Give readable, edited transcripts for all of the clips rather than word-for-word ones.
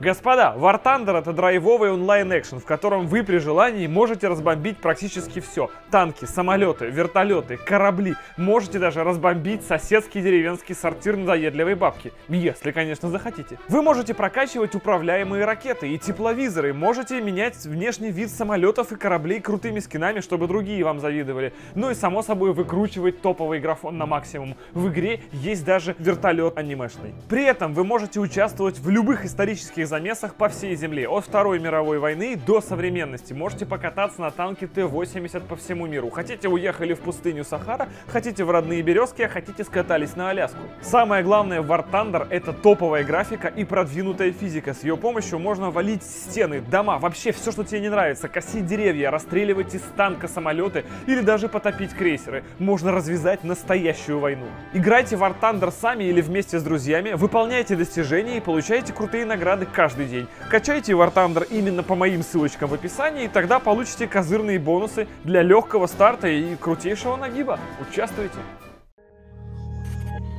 Господа, War Thunder — это драйвовый онлайн-экшен, в котором вы при желании можете разбомбить практически все. Танки, самолеты, вертолеты, корабли. Можете даже разбомбить соседский деревенский сортир надоедливой бабки. Если, конечно, захотите. Вы можете прокачивать управляемые ракеты и тепловизоры. Можете менять внешний вид самолетов и кораблей крутыми скинами, чтобы другие вам завидовали. Ну и, само собой, выкручивать топовый графон на максимум. В игре есть даже вертолет анимешный. При этом вы можете участвовать в любых исторических замесах по всей земле, от Второй мировой войны до современности. Можете покататься на танке Т-80 по всему миру. Хотите, уехали в пустыню Сахара, хотите в родные Березки, а хотите, скатались на Аляску. Самое главное в War Thunder — это топовая графика и продвинутая физика. С ее помощью можно валить стены, дома, вообще все, что тебе не нравится, косить деревья, расстреливать из танка самолеты или даже потопить крейсеры. Можно развязать настоящую войну. Играйте в War Thunder сами или вместе с друзьями, выполняйте достижения и получайте крутые награды каждый день. Качайте War Thunder именно по моим ссылочкам в описании, и тогда получите козырные бонусы для легкого старта и крутейшего нагиба. Участвуйте!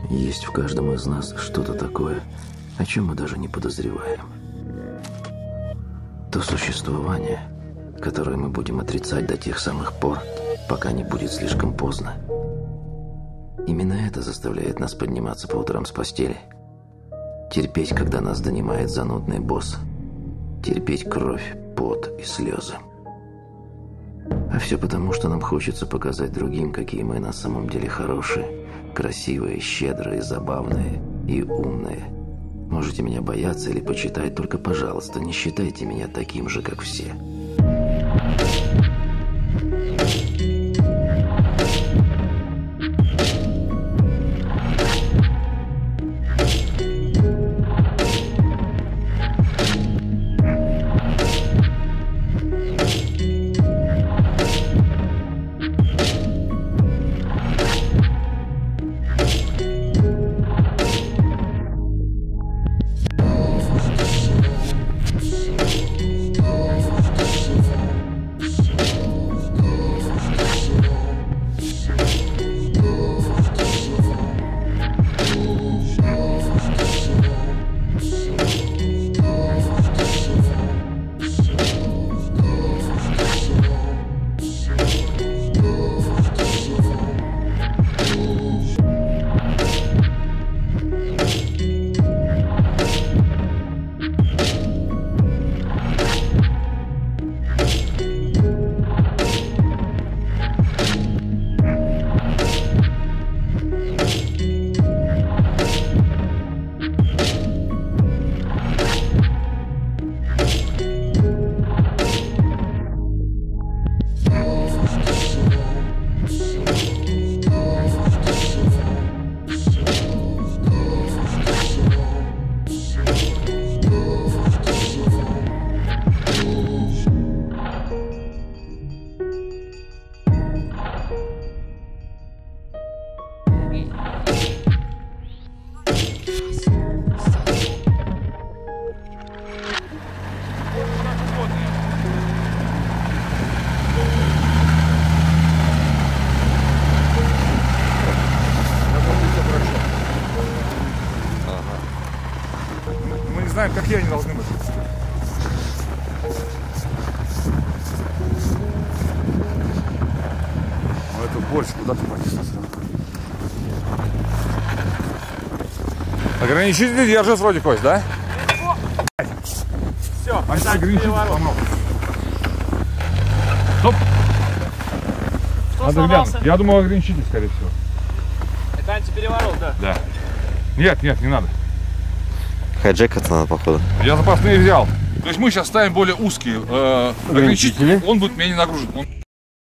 Есть в каждом из нас что-то такое, о чем мы даже не подозреваем. То существование, которое мы будем отрицать до тех самых пор, пока не будет слишком поздно. Именно это заставляет нас подниматься по утрам с постели. Терпеть, когда нас донимает занудный босс. Терпеть кровь, пот и слезы. А все потому, что нам хочется показать другим, какие мы на самом деле хорошие, красивые, щедрые, забавные и умные. Можете меня бояться или почитать, только, пожалуйста, не считайте меня таким же, как все. Знаем, какие они должны быть. Но это больше куда-то потиснулся. Ограничитель держит вроде кость, да? Все, ограничитель помог. Стоп! Что сломался? Я думал, ограничитель, скорее всего. Это антипереворот, да? Да. Нет, не надо. Хайджекаться надо, походу. Я запасные взял. То есть мы сейчас ставим более узкие ограничители. Он будет менее нагружен. Он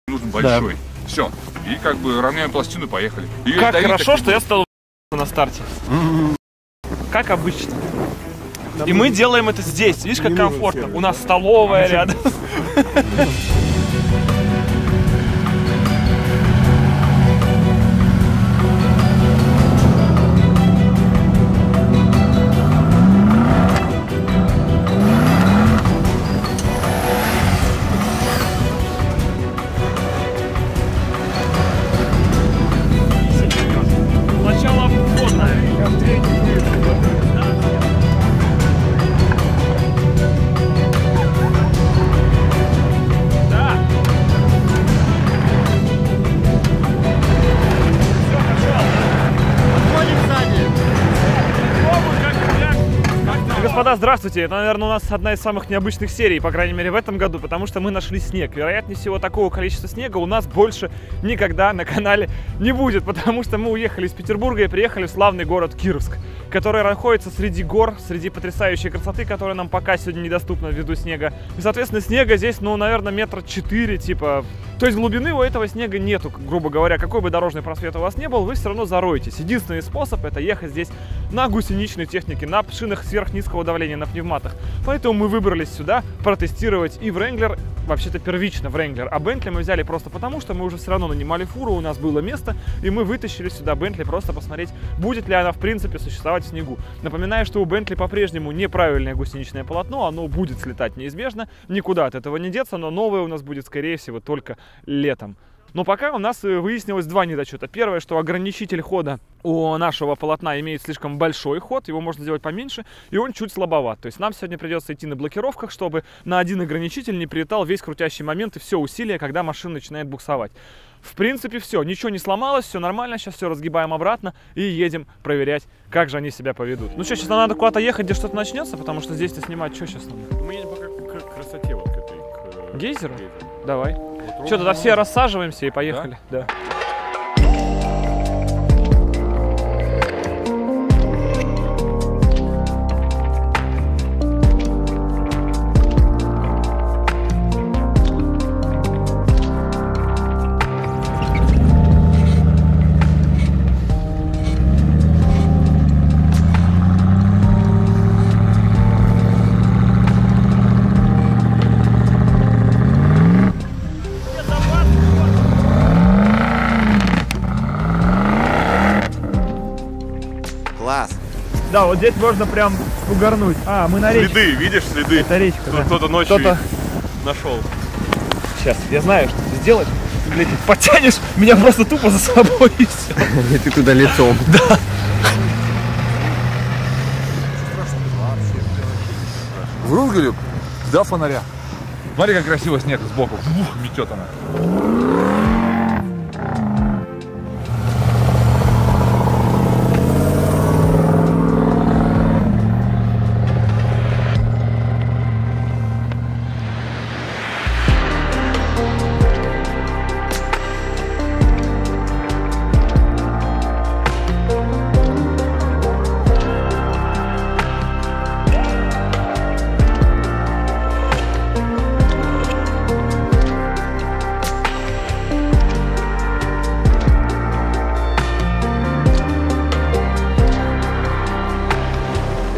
нужен большой. Да. Все. И как бы равняем пластину, поехали. И как хорошо, что я стал на старте. Как обычно. И мы делаем это здесь. Видишь, как комфортно. У нас столовая рядом. здравствуйте. Это, наверное, у нас одна из самых необычных серий, по крайней мере, в этом году, потому что мы нашли снег. Вероятнее всего, такого количества снега у нас больше никогда на канале не будет, потому что мы уехали из Петербурга и приехали в славный город Кировск, который находится среди гор, среди потрясающей красоты, которая нам пока сегодня недоступна ввиду снега. И, соответственно, снега здесь, ну, наверное, 4 метра, типа... То есть глубины у этого снега нету, грубо говоря. Какой бы дорожный просвет у вас не был, вы все равно зароетесь. Единственный способ — это ехать здесь на гусеничной технике, на шинах сверхнизкого давления, на пневматах. Поэтому мы выбрались сюда протестировать и Wrangler, вообще-то первично Wrangler, а Bentley мы взяли просто потому, что мы уже все равно нанимали фуру, у нас было место, и мы вытащили сюда Bentley просто посмотреть, будет ли она в принципе существовать в снегу. Напоминаю, что у Bentley по-прежнему неправильное гусеничное полотно, оно будет слетать неизбежно, никуда от этого не деться, но новое у нас будет, скорее всего, только летом. Но пока у нас выяснилось два недочета. Первое, что ограничитель хода у нашего полотна имеет слишком большой ход, его можно сделать поменьше, и он чуть слабоват. То есть нам сегодня придется идти на блокировках, чтобы на один ограничитель не прилетал весь крутящий момент и все усилие, когда машина начинает буксовать. В принципе, все, ничего не сломалось, все нормально, сейчас все разгибаем обратно и едем проверять, как же они себя поведут. Ну что, сейчас надо куда-то ехать, где что-то начнется, потому что здесь-то снимать, что сейчас надо? Мы едем пока к красоте вот к этой. Гейзеру? Давай. Вот что, тогда все рассаживаемся и поехали. Да? Да, вот здесь можно прям угорнуть. А, мы на речке. Следы, видишь следы? Это речка, да. Кто-то ночью нашел. Сейчас, я знаю, что ты сделаешь. Ты, блядь, подтянешь меня просто тупо за собой и все. И ты туда лицом. Да. В Врангеле до фонаря. Смотри, как красиво снег сбоку. Бух, метет она.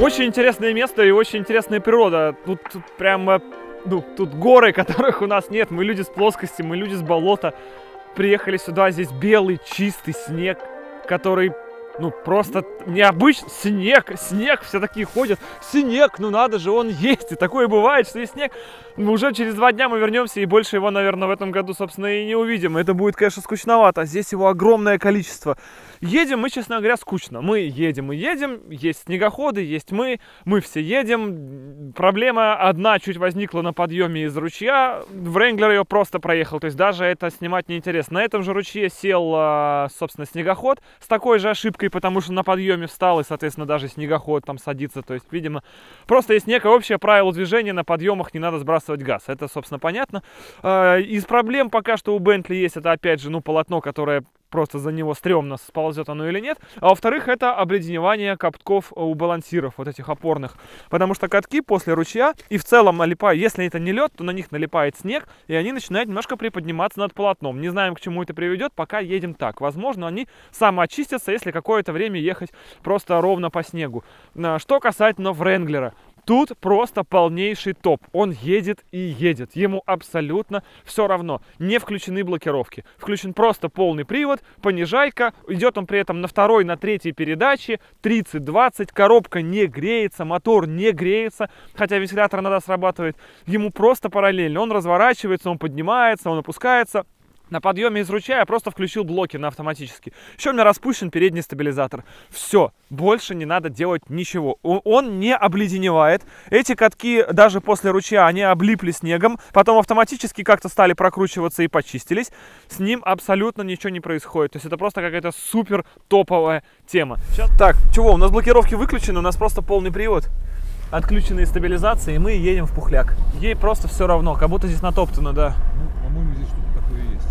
Очень интересное место и очень интересная природа. Тут прям, ну, тут горы, которых у нас нет. Мы люди с плоскости, мы люди с болота. Приехали сюда, здесь белый, чистый снег, который, ну, просто необычный. Снег, все такие ходят. Снег, ну надо же, он есть. И такое бывает, что есть снег. Уже через 2 дня мы вернемся и больше его, наверное, в этом году, собственно, и не увидим. Это будет, конечно, скучновато. А здесь его огромное количество. Едем мы, честно говоря, скучно. Мы едем и едем. Есть снегоходы, есть мы все едем. Проблема одна чуть возникла на подъеме из ручья. Wrangler ее просто проехал. То есть даже это снимать неинтересно. На этом же ручье сел, собственно, снегоход с такой же ошибкой, потому что на подъеме встал, и, соответственно, даже снегоход там садится. То есть, видимо, просто есть некое общее правило движения. На подъемах не надо сбрасывать газ. Это, собственно, понятно. Из проблем пока что у Bentley есть, это, опять же, ну, полотно, которое просто за него стрёмно, сползет оно или нет. А во-вторых, это обледеневание катков у балансиров, вот этих опорных. Потому что катки после ручья и в целом налипают, если это не лед, то на них налипает снег, и они начинают немножко приподниматься над полотном. Не знаем, к чему это приведет, пока едем так. Возможно, они самоочистятся, если какое-то время ехать просто ровно по снегу. Что касательно Wrangler. Тут просто полнейший топ. Он едет и едет. Ему абсолютно все равно. Не включены блокировки. Включен просто полный привод, понижайка. Идет он при этом на 2-й, на 3-й передаче. 30-20. Коробка не греется, мотор не греется. Хотя вентилятор иногда срабатывает. Ему просто параллельно. Он разворачивается, он поднимается, он опускается. На подъеме из ручья я просто включил блоки на автоматически. Еще у меня распущен передний стабилизатор. Все, больше не надо делать ничего. Он не обледеневает. Эти катки даже после ручья, они облипли снегом. Потом автоматически как-то стали прокручиваться и почистились. С ним абсолютно ничего не происходит. То есть это просто какая-то супер топовая тема. Сейчас... Так, чего, у нас блокировки выключены, у нас просто полный привод. отключенные стабилизации, и мы едем в Пухляк. Ей просто все равно, как будто здесь натоптано, да. Ну, по-моему, здесь что-то такое есть.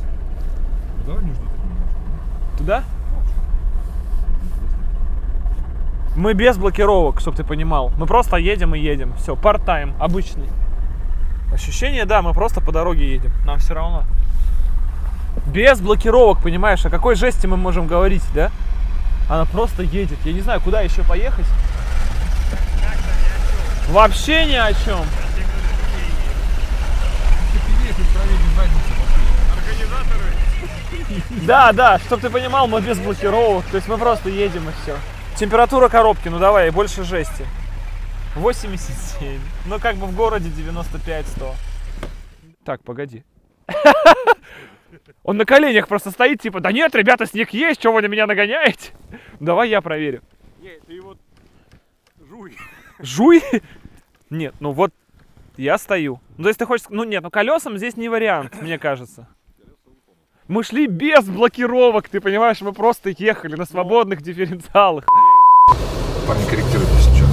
Давай между этим немножко. Туда? Мы без блокировок, чтобы ты понимал. Мы просто едем и едем. Все, part-time, обычный. Ощущение, да, мы просто по дороге едем. Нам все равно. Без блокировок, понимаешь? О какой жести мы можем говорить, да? Она просто едет. Я не знаю, куда еще поехать. Вообще ни о чем. Да, чтобы ты понимал, мы без блокировок. То есть мы просто едем и все. Температура коробки, ну давай, больше жести. 87. Ну как бы в городе 95-100. Так, погоди. Он на коленях просто стоит, типа, да нет, ребята, снег есть, что вы на меня нагоняете? Давай я проверю. Нет, ты его жуй. Жуй? Нет, ну вот я стою. Ну, если ты хочешь... Ну, нет, ну колесам здесь не вариант, мне кажется. Мы шли без блокировок, ты понимаешь? Мы просто ехали на свободных дифференциалах. Парни, корректируйте сейчас.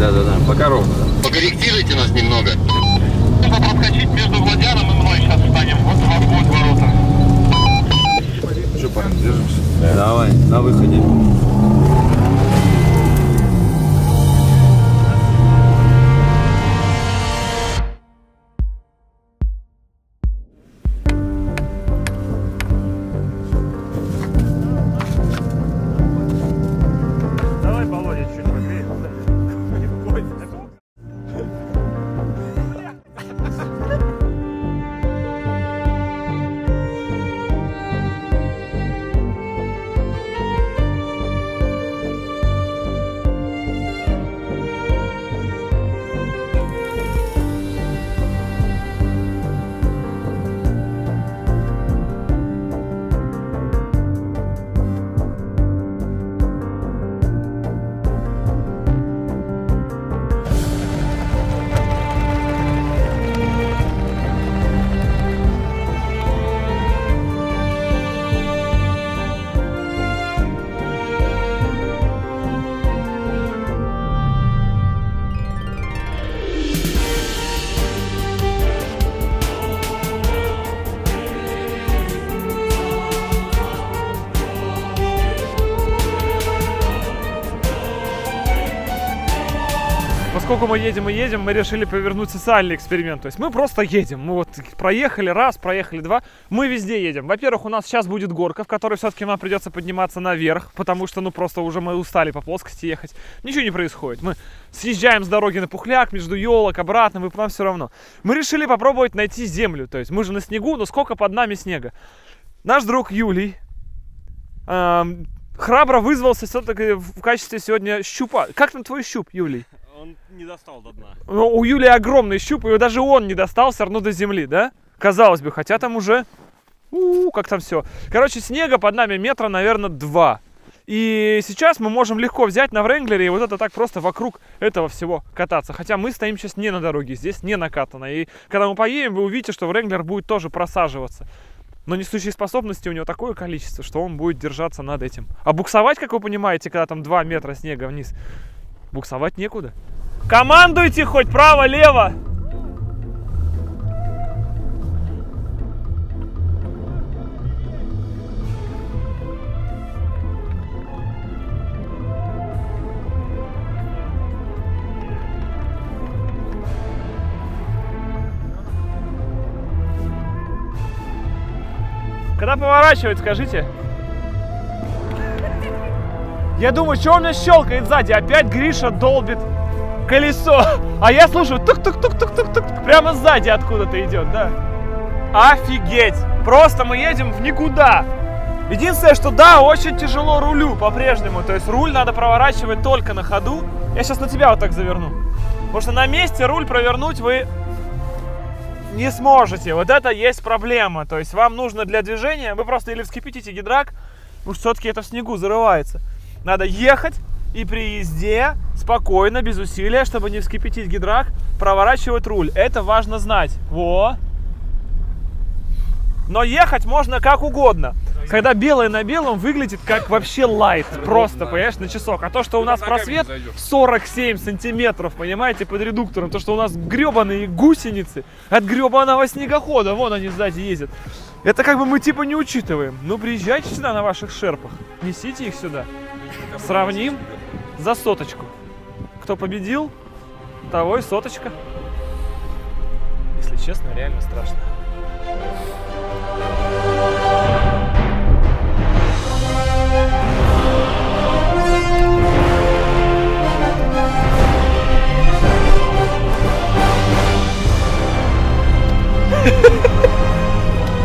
Да, пока ровно. Покорректируйте нас немного. Нужно проскочить между Владяном и мной. Сейчас встанем. Вот у вас будет ворота. Ну что, парни, держимся? Давай, на выходе. Давай, Володя, чуть погреем. Поскольку мы едем и едем, мы решили повернуть социальный эксперимент. То есть мы просто едем. Мы вот проехали раз, проехали два. Мы везде едем. Во-первых, у нас сейчас будет горка, в которой все-таки нам придется подниматься наверх, потому что, ну, просто уже мы устали по плоскости ехать. Ничего не происходит. Мы съезжаем с дороги на Пухляк, между елок, обратно, нам все равно. Мы решили попробовать найти землю. То есть мы же на снегу, но сколько под нами снега. Наш друг Юлий храбро вызвался все-таки в качестве сегодня щупа. Как там твой щуп, Юлий? Он не достал до дна. Ну, у Юлии огромный щуп, и даже он не достал все равно до земли, да? Казалось бы, хотя там уже... как там все. Короче, снега под нами метра, наверное, 2. И сейчас мы можем легко взять на Вренглере и вот это так просто вокруг этого всего кататься. Хотя мы стоим сейчас не на дороге, здесь не накатано. И когда мы поедем, вы увидите, что Вренглер будет тоже просаживаться. Но несущей способности у него такое количество, что он будет держаться над этим. А буксовать, как вы понимаете, когда там 2 метра снега вниз, буксовать некуда. Командуйте хоть право-лево! Когда поворачивать, скажите? Я думаю, что у меня щелкает сзади? Опять Гриша долбит колесо. А я слушаю, тук-тук-тук-тук-тук-тук. Прямо сзади откуда-то идет, да? Офигеть! Просто мы едем в никуда. Единственное, что да, очень тяжело рулю по-прежнему. То есть руль надо проворачивать только на ходу. Я сейчас на тебя вот так заверну. Потому что на месте руль провернуть вы не сможете. Вот это есть проблема. То есть вам нужно для движения, вы просто или вскипятите гидрак, потому что все-таки это в снегу зарывается. Надо ехать и при езде спокойно, без усилия, чтобы не вскипятить гидрак, проворачивать руль. Это важно знать. Во! Но ехать можно как угодно. когда белое на белом выглядит как вообще лайт, просто, понимаешь, на часок. А то, что у нас просвет 47 сантиметров, понимаете, под редуктором, то, что у нас гребаные гусеницы от гребаного снегохода, вон они сзади ездят, это как бы мы типа не учитываем. Ну, приезжайте сюда на ваших шерпах, несите их сюда, сравним за соточку. Кто победил, того и соточка. Если честно, реально страшно.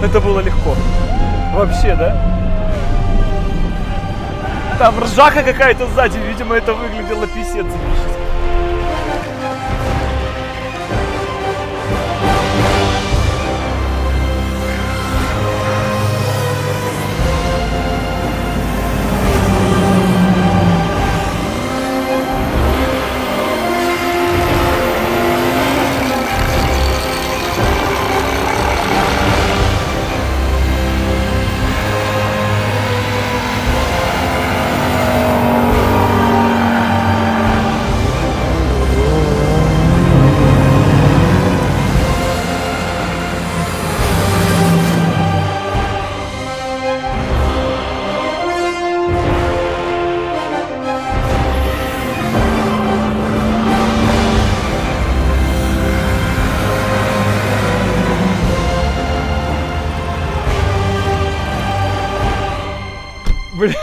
Это было легко. Вообще, да? Там ржака какая-то сзади, видимо, это выглядело писец. Блин,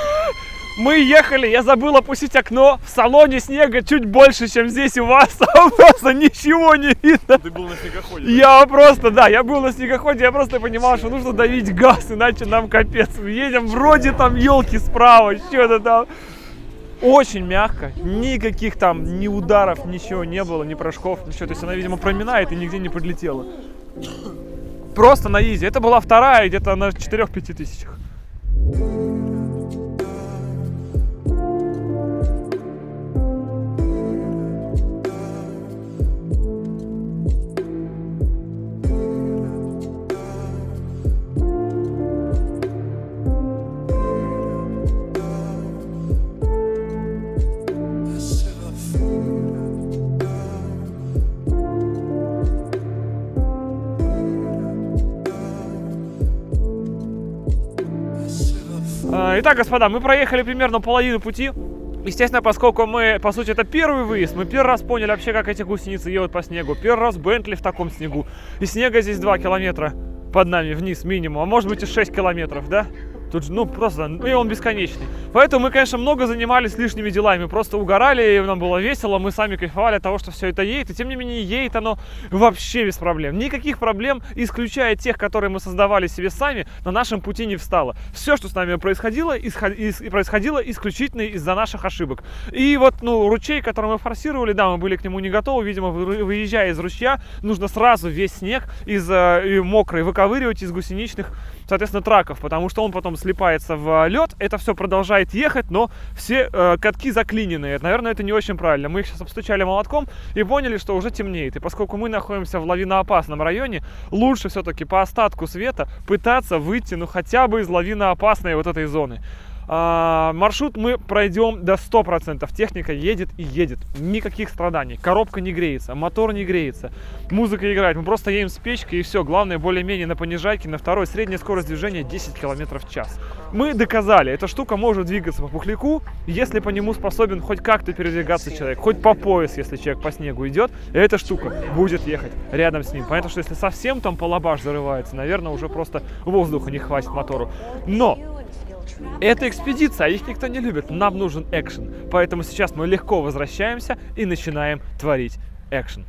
мы ехали, я забыл опустить окно, в салоне снега чуть больше, чем здесь у вас, там просто ничего не видно. Ты был на снегоходе? Я просто, да, я был на снегоходе, я просто понимал, что нужно давить газ, иначе нам капец. Мы едем, вроде там елки справа, что-то там. Очень мягко, никаких там ни ударов, ничего не было, ни прыжков, ничего. То есть она, видимо, проминает и нигде не подлетела. Просто на изи. Это была вторая, где-то на 4-5 тысячах. Итак, господа, мы проехали примерно половину пути. Естественно, поскольку мы, по сути, это первый выезд, мы первый раз поняли вообще, как эти гусеницы едут по снегу. Первый раз Бентли в таком снегу. И снега здесь 2 километра под нами вниз минимум, а может быть и 6 километров, да? Тут, ну, просто, и он бесконечный. Поэтому мы, конечно, много занимались лишними делами, просто угорали, нам было весело, мы сами кайфовали от того, что все это едет, и тем не менее едет оно вообще без проблем. Никаких проблем, исключая тех, которые мы создавали себе сами, на нашем пути не встало. Все, что с нами происходило, происходило исключительно из-за наших ошибок. И вот, ну, ручей, который мы форсировали, да, мы были к нему не готовы, видимо, выезжая из ручья, нужно сразу весь снег из мокрый выковыривать из гусеничных, соответственно, траков, потому что он потом слипается в лед, это все продолжает ехать, но все катки заклиненные. Наверное, это не очень правильно. Мы их сейчас обстучали молотком и поняли, что уже темнеет. И поскольку мы находимся в лавиноопасном районе, лучше все-таки по остатку света пытаться выйти, ну, хотя бы из лавиноопасной вот этой зоны. Маршрут мы пройдем до 100%. Техника едет и едет. Никаких страданий. Коробка не греется, мотор не греется. Музыка играет. Мы просто едем с печкой и все. Главное, более-менее на понижайке, на второй. Средняя скорость движения 10 км в час. Мы доказали, эта штука может двигаться по пухляку, если по нему способен хоть как-то передвигаться человек. Хоть по пояс, если человек по снегу идет, эта штука будет ехать рядом с ним. Понятно, что если совсем там полабаш зарывается, наверное, уже просто воздуха не хватит мотору. Но это экспедиция, а их никто не любит. Нам нужен экшен. Поэтому сейчас мы легко возвращаемся и начинаем творить экшен.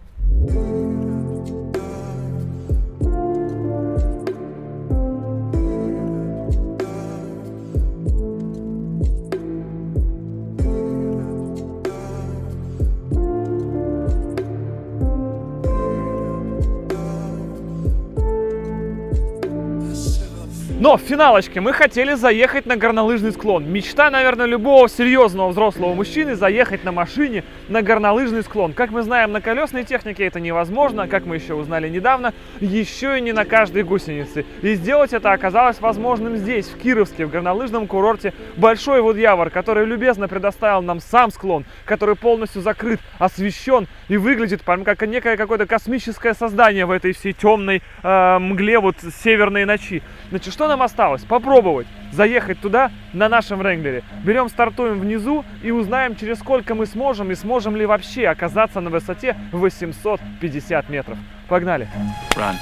Но в финалочке мы хотели заехать на горнолыжный склон. Мечта, наверное, любого серьезного взрослого мужчины — заехать на машине на горнолыжный склон. Как мы знаем, на колесной технике это невозможно, как мы еще узнали недавно, еще и не на каждой гусенице. И сделать это оказалось возможным здесь, в Кировске, в горнолыжном курорте Большой Водъявор, который любезно предоставил нам сам склон, который полностью закрыт, освещен и выглядит как некое какое-то космическое создание в этой всей темной мгле вот северной ночи. Значит, что нам осталось? Попробовать заехать туда на нашем Wrangler. Берем, стартуем внизу и узнаем, через сколько мы сможем и сможем ли вообще оказаться на высоте 850 метров. Погнали! Run.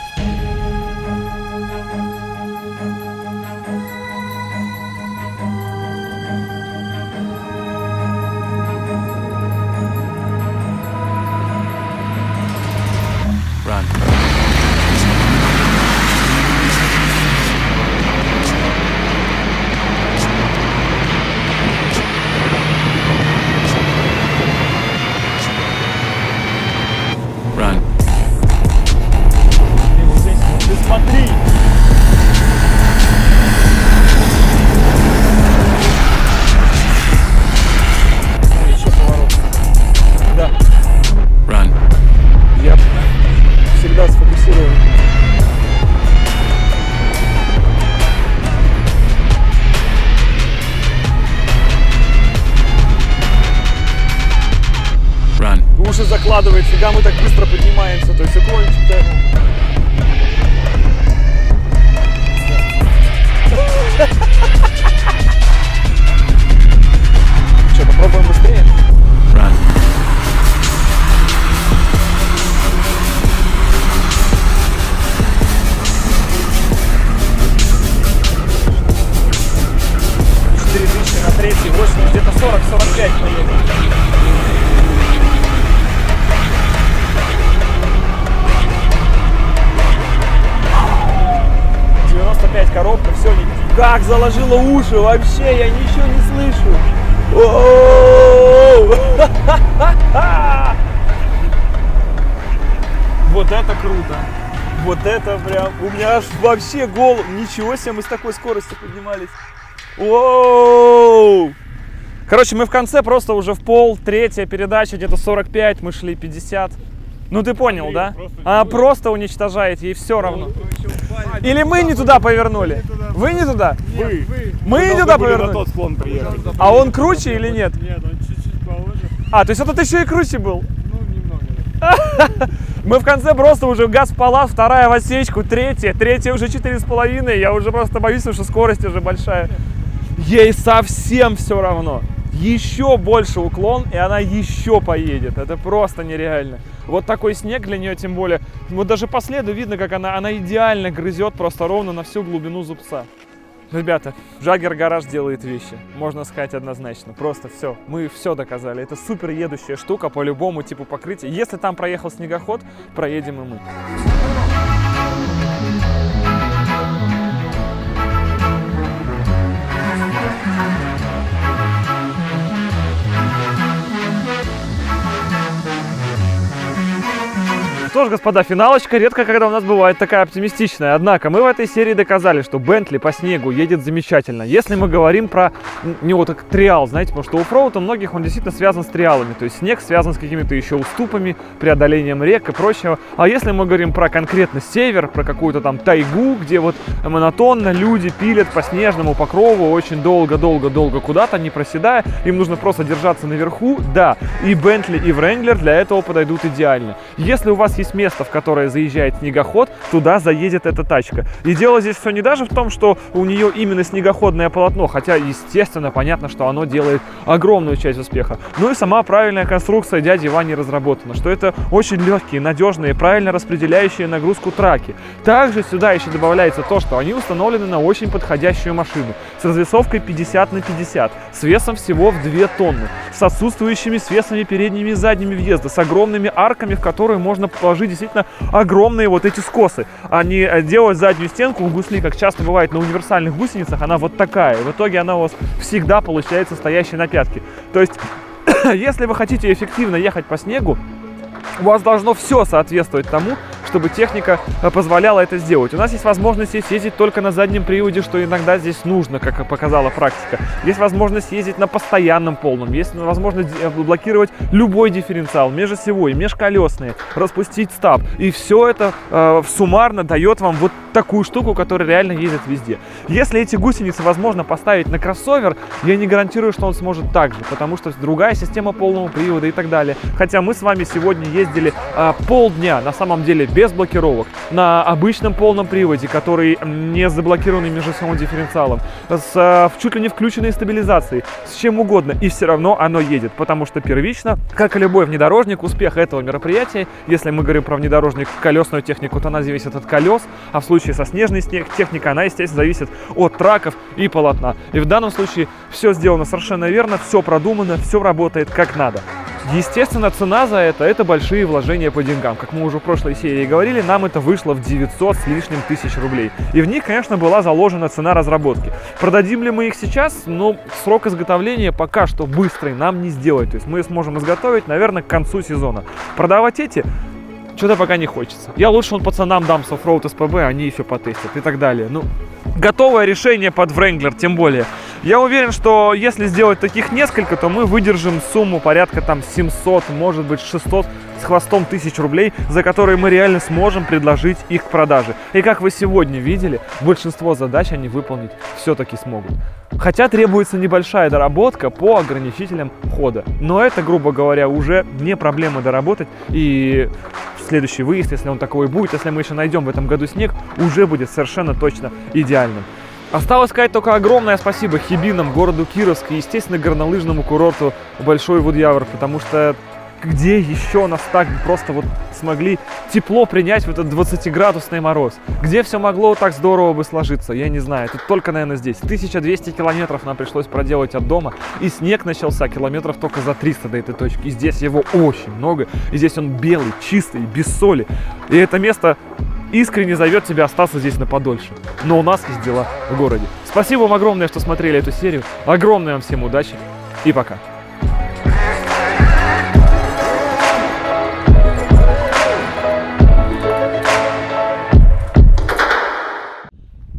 Уши закладывает, фига мы так быстро поднимаемся, то есть уклончик-то... Что, попробуем быстрее? На третий, 8, где-то 40-45 поедем. Коробка, все, как заложила уши, вообще я ничего не слышу. Вот это круто. Вот это прям, у меня аж вообще голову, ничего себе, мы с такой скоростью поднимались. Короче, мы в конце просто уже в пол, третья передача, где-то 45, мы шли 50. Ну ты понял, да? Она просто уничтожает, ей все равно. Или мы не туда повернули? Вы не туда? Мы не туда повернули? На тот склон приехали. А он круче или нет? Нет, он чуть-чуть повыше. А, то есть этот еще и круче был? Ну, немного. Мы в конце просто уже газ в палас, вторая в отсечку, третья уже 4,5. Я уже просто боюсь, что скорость уже большая. Ей совсем все равно. Еще больше уклон, и она еще поедет. Это просто нереально. Вот такой снег для нее, тем более. Вот даже по следу видно, как она идеально грызет просто ровно на всю глубину зубца. Ребята, Jagger Garage делает вещи. Можно сказать однозначно. Просто все. Мы все доказали. Это супер едущая штука по любому типу покрытия. Если там проехал снегоход, проедем и мы. Что ж, господа, финалочка редко когда у нас бывает такая оптимистичная. Однако мы в этой серии доказали, что Бентли по снегу едет замечательно. Если мы говорим про не вот как триал, знаете, потому что оффроуд у многих он действительно связан с триалами. То есть снег связан с какими-то еще уступами, преодолением рек и прочего. А если мы говорим про конкретно север, про какую-то там тайгу, где вот монотонно люди пилят по снежному покрову очень долго куда-то, не проседая, им нужно просто держаться наверху, да, и Бентли, и Wrangler для этого подойдут идеально. Если у вас есть место, в которое заезжает снегоход, туда заедет эта тачка. И дело здесь все не даже в том, что у нее именно снегоходное полотно, хотя, естественно, понятно, что оно делает огромную часть успеха. Ну и сама правильная конструкция дяди Вани разработана, что это очень легкие, надежные, правильно распределяющие нагрузку траки. Также сюда еще добавляется то, что они установлены на очень подходящую машину, с развесовкой 50 на 50, с весом всего в 2 тонны, с отсутствующими свесами передними и задними въезда, с огромными арками, в которые можно положить действительно огромные вот эти скосы, а не делать заднюю стенку у гусли, как часто бывает на универсальных гусеницах, она вот такая. И в итоге она у вас всегда получается стоящей на пятке. То есть, если вы хотите эффективно ехать по снегу, у вас должно все соответствовать тому, чтобы техника позволяла это сделать. У нас есть возможность ездить только на заднем приводе, что иногда здесь нужно, как показала практика. Есть возможность ездить на постоянном полном, есть возможность блокировать любой дифференциал, межосевой, межколесные, распустить стаб. И все это суммарно дает вам вот такую штуку, которая реально ездит везде. Если эти гусеницы возможно поставить на кроссовер, я не гарантирую, что он сможет так же, потому что другая система полного привода и так далее. Хотя мы с вами сегодня ездили полдня, на самом деле, без блокировок, на обычном полном приводе, который не заблокированный межосевым дифференциалом, с чуть ли не включенной стабилизацией, с чем угодно, и все равно оно едет, потому что первично, как и любой внедорожник, успех этого мероприятия, если мы говорим про внедорожник, колесную технику, то она зависит от колес, а в случае со снежной техникой она, естественно, зависит от траков и полотна. И в данном случае все сделано совершенно верно, все продумано, все работает как надо. Естественно, цена за это большие вложения по деньгам. Как мы уже в прошлой серии говорили, нам это вышло в 900 с лишним тысяч рублей. И в них, конечно, была заложена цена разработки. Продадим ли мы их сейчас? Ну, срок изготовления пока что быстрый нам не сделать. То есть мы сможем изготовить, наверное, к концу сезона. Продавать эти что-то пока не хочется. Я лучше пацанам дам с Offroad СПБ, они еще потестят и так далее. Ну, готовое решение под Wrangler, тем более. Я уверен, что если сделать таких несколько, то мы выдержим сумму порядка там 700, может быть 600 с хвостом тысяч рублей, за которые мы реально сможем предложить их к продаже. И как вы сегодня видели, большинство задач они выполнить все-таки смогут. Хотя требуется небольшая доработка по ограничителям хода. Но это, грубо говоря, уже не проблема доработать. И следующий выезд, если он такой будет, если мы еще найдем в этом году снег, уже будет совершенно точно идеальным. Осталось сказать только огромное спасибо Хибинам, городу Кировск и, естественно, горнолыжному курорту Большой Вудъявор, потому что где еще нас так просто вот смогли тепло принять в этот 20-градусный мороз? Где все могло так здорово бы сложиться? Я не знаю, это только, наверное, здесь. 1200 километров нам пришлось проделать от дома, и снег начался километров только за 300 до этой точки. И здесь его очень много, и здесь он белый, чистый, без соли. И это место искренне зовет тебя остаться здесь на подольше. Но у нас есть дела в городе. Спасибо вам огромное, что смотрели эту серию. Огромной вам всем удачи и пока.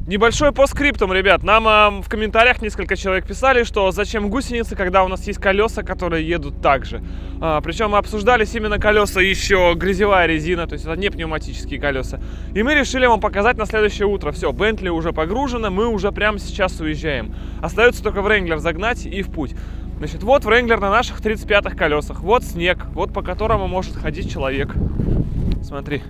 Небольшой постскриптум, ребят. Нам в комментариях несколько человек писали, что зачем гусеницы, когда у нас есть колеса, которые едут так же. Причем мы обсуждались именно колеса, еще грязевая резина, то есть это не пневматические колеса. И мы решили вам показать на следующее утро. Все, Бентли уже погружено, мы уже прямо сейчас уезжаем. Остается только Wrangler загнать и в путь. Значит, вот Wrangler на наших 35-х колесах. Вот снег, вот по которому может ходить человек. Смотри.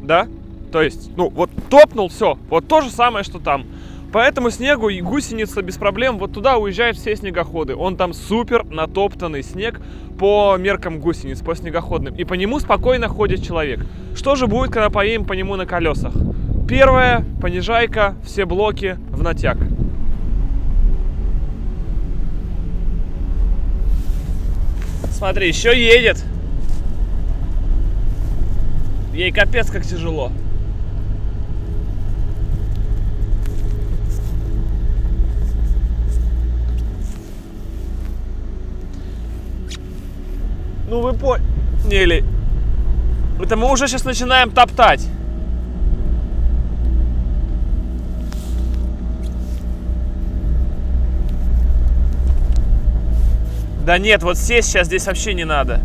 Да? То есть, ну, вот топнул, все, вот то же самое, что там. По этому снегу и гусеница без проблем, вот туда уезжают все снегоходы. Он там супер натоптанный снег по меркам гусениц, по снегоходным. И по нему спокойно ходит человек. Что же будет, когда поедем по нему на колесах? Первое, понижайка, все блоки в натяг. Смотри, еще едет. Ей капец как тяжело. Ну вы поняли. Это мы уже сейчас начинаем топтать. Да нет, вот сесть сейчас здесь вообще не надо.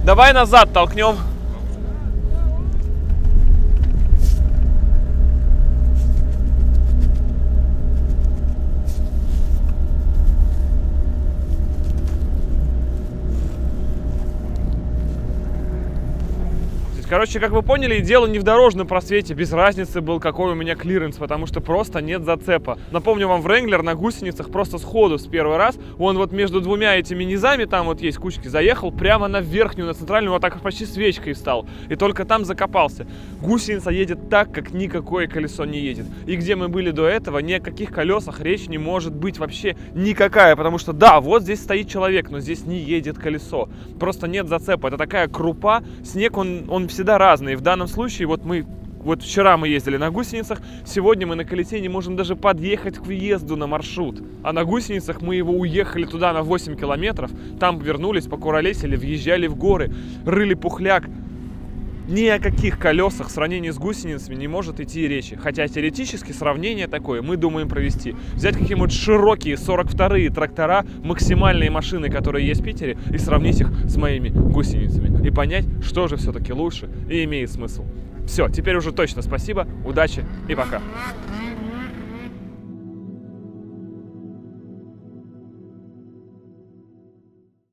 Давай назад толкнем. Короче, как вы поняли, дело не в дорожном просвете, без разницы был, какой у меня клиренс, потому что просто нет зацепа. Напомню вам, Wrangler на гусеницах просто сходу с первый раз, он вот между двумя этими низами, там вот есть кучки, заехал прямо на верхнюю, на центральную, вот так почти свечкой встал, и только там закопался. Гусеница едет так, как никакое колесо не едет. И где мы были до этого, ни о каких колесах речь не может быть вообще никакая, потому что да, вот здесь стоит человек, но здесь не едет колесо. Просто нет зацепа, это такая крупа, снег, он всегда разный. В данном случае вот мы Вот вчера мы ездили на гусеницах, сегодня мы на колесе не можем даже подъехать к въезду на маршрут. А на гусеницах мы его уехали туда на 8 километров, там вернулись, покуролесили, въезжали в горы, рыли пухляк. Ни о каких колесах в сравнении с гусеницами не может идти речи. Хотя теоретически сравнение такое мы думаем провести. Взять какие-нибудь широкие 42-е трактора, максимальные машины, которые есть в Питере, и сравнить их с моими гусеницами. И понять, что же все-таки лучше и имеет смысл. Все, теперь уже точно спасибо, удачи и пока.